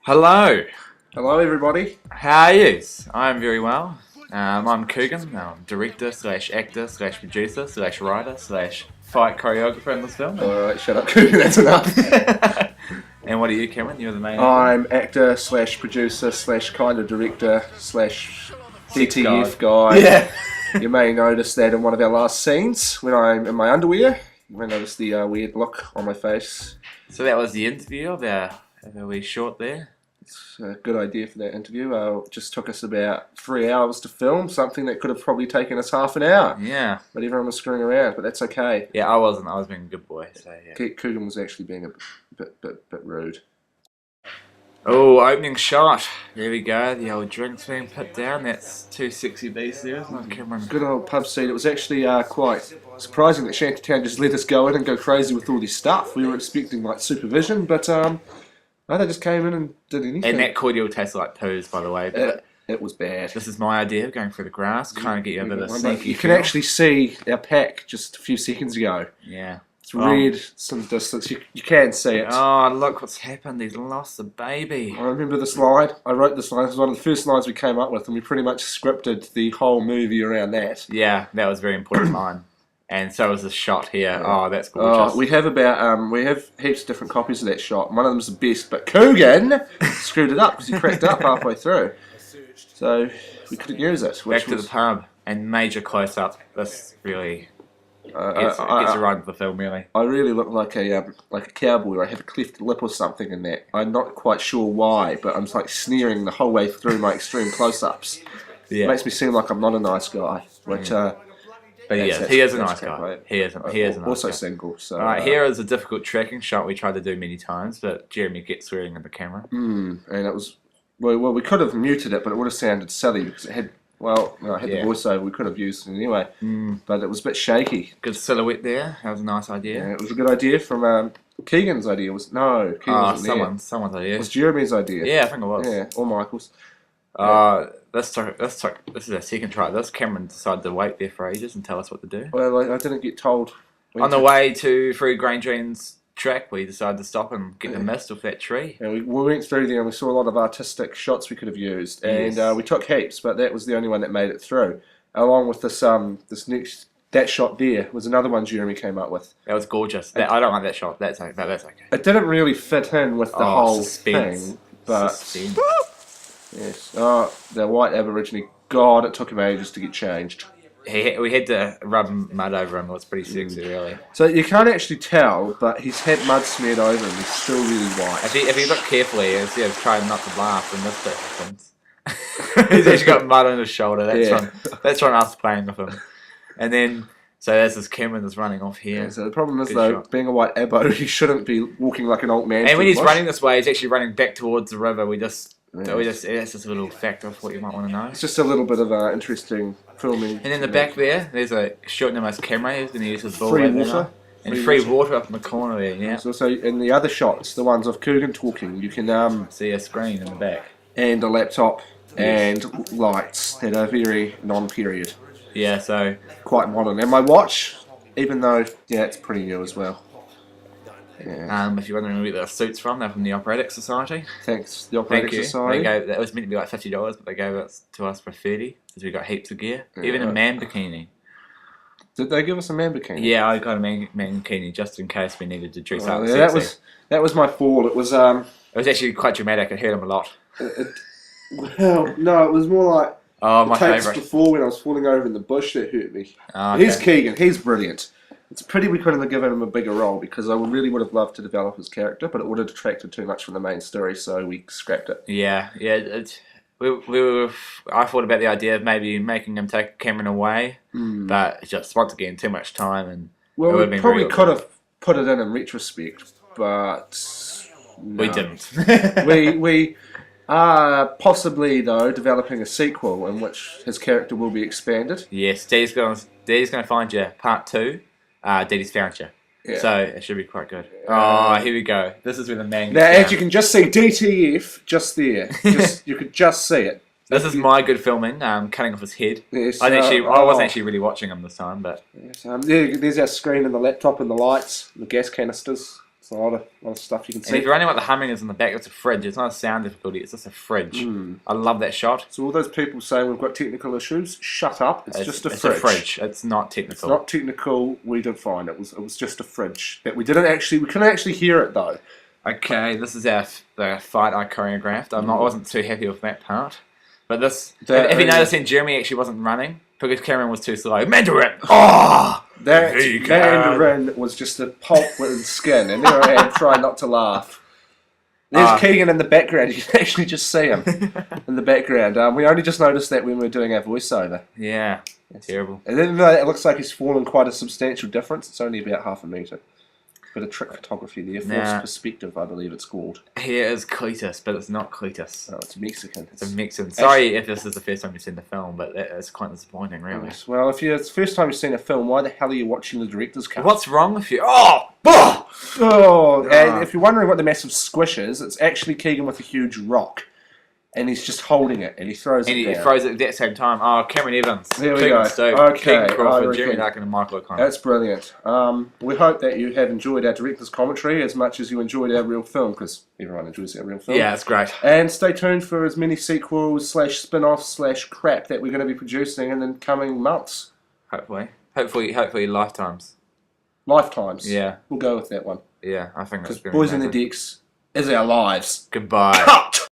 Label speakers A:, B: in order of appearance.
A: Hello,
B: Hello, everybody.
A: how are you? I'm very well. I'm Coogan. I'm director slash actor slash producer slash writer slash fight choreographer in this film.
B: Alright, shut up, Coogan, that's enough.
A: And what are you, Cameron? You're the main actor.
B: I'm actor slash producer slash kind of director slash DTF guy.
A: Yeah.
B: You may notice that in one of our last scenes when I'm in my underwear. You may notice the weird look on my face.
A: So that was the interview of our wee short there.
B: It's a good idea for that interview. It just took us about 3 hours to film, something that could have probably taken us half an hour.
A: Yeah.
B: But everyone was screwing around, but that's okay.
A: Yeah, I wasn't. I was being a good boy. So yeah.
B: Coogan was actually being a bit rude.
A: Oh, opening shot. There we go. The old drinks being put down. That's too sexy beast there, isn't it, Cameron?
B: Good old pub scene. It was actually quite surprising that Shantytown just let us go in and go crazy with all this stuff. We were expecting like supervision, but no, they just came in and did anything.
A: And that cordial tastes like poos, by the way. But
B: it was bad.
A: this is my idea of going through the grass, kind of get you a bit of sneaky
B: You can
A: feel.
B: actually see our pack just a few seconds ago.
A: Yeah.
B: It's red some distance. You can see it.
A: Oh, look what's happened. He's lost a baby.
B: I remember this line. I wrote this line. It was one of the first lines we came up with, and we pretty much scripted the whole movie around that.
A: Yeah, that was a very important line. And so was the shot here. Oh, that's gorgeous.
B: We have heaps of different copies of that shot. One of them's the best, but Coogan screwed it up because he cracked up halfway through. So we couldn't use it.
A: Back to the pub and major close up. This really gets right into the film, really.
B: I really look like a cowboy. I have a cleft lip or something in that. I'm not quite sure why, but I'm like sneering the whole way through my extreme close-ups.
A: Yeah.
B: It makes me seem like I'm not a nice guy, which.
A: But he is a nice guy.
B: Right?
A: He is a nice
B: also
A: guy.
B: single. So,
A: Alright, here is a difficult tracking shot we tried to do many times, but Jeremy gets swearing at the camera.
B: and it was well, we could have muted it, but it would have sounded silly because it had the voiceover. We could have used it anyway, but it was a bit shaky.
A: Good silhouette there. That was a nice idea.
B: Yeah, it was a good idea from Keegan's idea. Keegan wasn't there.
A: Someone's idea.
B: It was Jeremy's idea.
A: Yeah, I think it was.
B: Yeah, or Michael's.
A: This is our second try. This Cameron decided to wait there for ages and tell us what to do.
B: Well, I didn't get told.
A: On the way through Grange's track, we decided to stop and get the mist off that tree.
B: And we went through there and we saw a lot of artistic shots we could have used, and
A: Yes.
B: we took heaps, but that was the only one that made it through. Along with that shot there was another one Jeremy came up with.
A: That was gorgeous. I don't like that shot. That's okay.
B: It didn't really fit in with the whole
A: suspense.
B: thing, but
A: Suspense.
B: yes. Oh, the white Aborigine. God, it took him ages to get changed.
A: We had to rub mud over him. It was pretty sexy, really.
B: So you can't actually tell, but he's had mud smeared over him. He's still really white.
A: If you look carefully, instead of trying not to laugh, when this bit happens, he's actually got mud on his shoulder. That's from us playing with him. And then, so there's this Cameron that's running off here.
B: Yeah, so the problem is,
A: Good
B: though,
A: shot.
B: being a white Abo, he shouldn't be walking like an old man.
A: And when he's
B: bush.
A: running this way, he's actually running back towards the river. That's just a little fact of what you might want to know.
B: It's just a little bit of interesting filming.
A: And in the back there's a short nose camera. He's going to use his ball
B: Free
A: right
B: water.
A: now. And free water up in the corner there, yeah.
B: There's also in the other shots, the ones of Coogan talking, you can
A: See a screen in the back.
B: and a laptop and lights that are very non-period,
A: Yeah, so
B: quite modern. And my watch, even though it's pretty new as well. Yeah.
A: if you're wondering where the suits from, they're from the Operatic Society.
B: Thanks, the
A: Thank
B: Operatic
A: you.
B: Society.
A: That was meant to be like $50, but they gave it to us for $30 because we got heaps of gear. Even a man bikini.
B: Did they give us a man bikini?
A: Yeah, I got a man bikini just in case we needed to dress up.
B: Yeah,
A: sexy.
B: that was my fault. It was
A: It was actually quite dramatic. It hurt him a lot.
B: well, no, it was more like
A: Oh, my
B: takes
A: favourite.
B: before when I was falling over in the bush that hurt me.
A: Oh, okay.
B: He's Keegan. He's brilliant. It's a pity we couldn't have given him a bigger role because I really would have loved to develop his character, but it would have detracted too much from the main story, so we scrapped it.
A: Yeah. I thought about the idea of maybe making him take Cameron away, but just once again too much time and
B: Well,
A: it would have
B: we
A: been
B: probably
A: very
B: could
A: awkward.
B: have put it in retrospect, but no.
A: We didn't.
B: we are possibly though developing a sequel in which his character will be expanded.
A: Yes, Daddy's gonna find you. Part 2. Daddy's found you.
B: Yeah.
A: So it should be quite good. Oh, here we go. This is where the man.
B: Now,
A: gets
B: as
A: down.
B: you can just see, DTF just there. You could just see it.
A: This is my good filming. Cutting off his head.
B: Yes,
A: I wasn't actually really watching him this time, but
B: Yes, there's our screen and the laptop and the lights, the gas canisters. It's a lot of stuff you can
A: And
B: see.
A: if you're wondering what the humming is in the back, it's a fridge. It's not a sound difficulty. It's just a fridge. I love that shot.
B: So all those people saying we've got technical issues, shut up. It's just a
A: It's
B: fridge.
A: a fridge. It's not technical.
B: It's not technical. We did fine. It was just a fridge. But we couldn't actually hear it though.
A: Okay, this is the fight I choreographed. I wasn't too happy with that part. But this,
B: That
A: if you
B: is-
A: notice, then Jeremy actually wasn't running because Cameron was too slow. Mandarin! Oh!
B: That
A: There you go.
B: Mandarin was just a pulp with skin, and there I am trying not to laugh. There's Keegan in the background. You can actually just see him in the background. We only just noticed that when we were doing our voiceover.
A: Yeah, terrible.
B: And then it looks like he's fallen quite a substantial difference. It's only about half a metre. Bit of trick photography there. Forced perspective, I believe it's called.
A: Here is Cletus, but it's not Cletus.
B: Oh, it's Mexican.
A: It's a Mexican. Sorry if this is the first time you've seen the film, but that is quite disappointing, really.
B: Yes. Well, if it's the first time you've seen a film, why the hell are you watching the director's cut?
A: What's wrong with you? Oh! Bah!
B: And if you're wondering what the massive squish is, it's actually Keegan with a huge rock. And he's just holding it, and he throws
A: And
B: it
A: he
B: down.
A: throws it at that same time. Oh, Cameron Evans.
B: There we
A: Keegan
B: go.
A: Stokes,
B: Okay,
A: Keegan
B: I
A: Crawford,
B: reckon-
A: Jeremy Larkin, and Michael O'Connor.
B: That's brilliant. We hope that you have enjoyed our director's commentary as much as you enjoyed our real film, because everyone enjoys our real film.
A: Yeah, it's great.
B: And stay tuned for as many sequels / spin-offs / crap that we're going to be producing in the coming months.
A: Hopefully lifetimes.
B: Lifetimes.
A: Yeah.
B: We'll go with that one.
A: Yeah, I think that's
B: Because
A: good.
B: Boys in the Decks is our lives.
A: Goodbye.
B: Cut!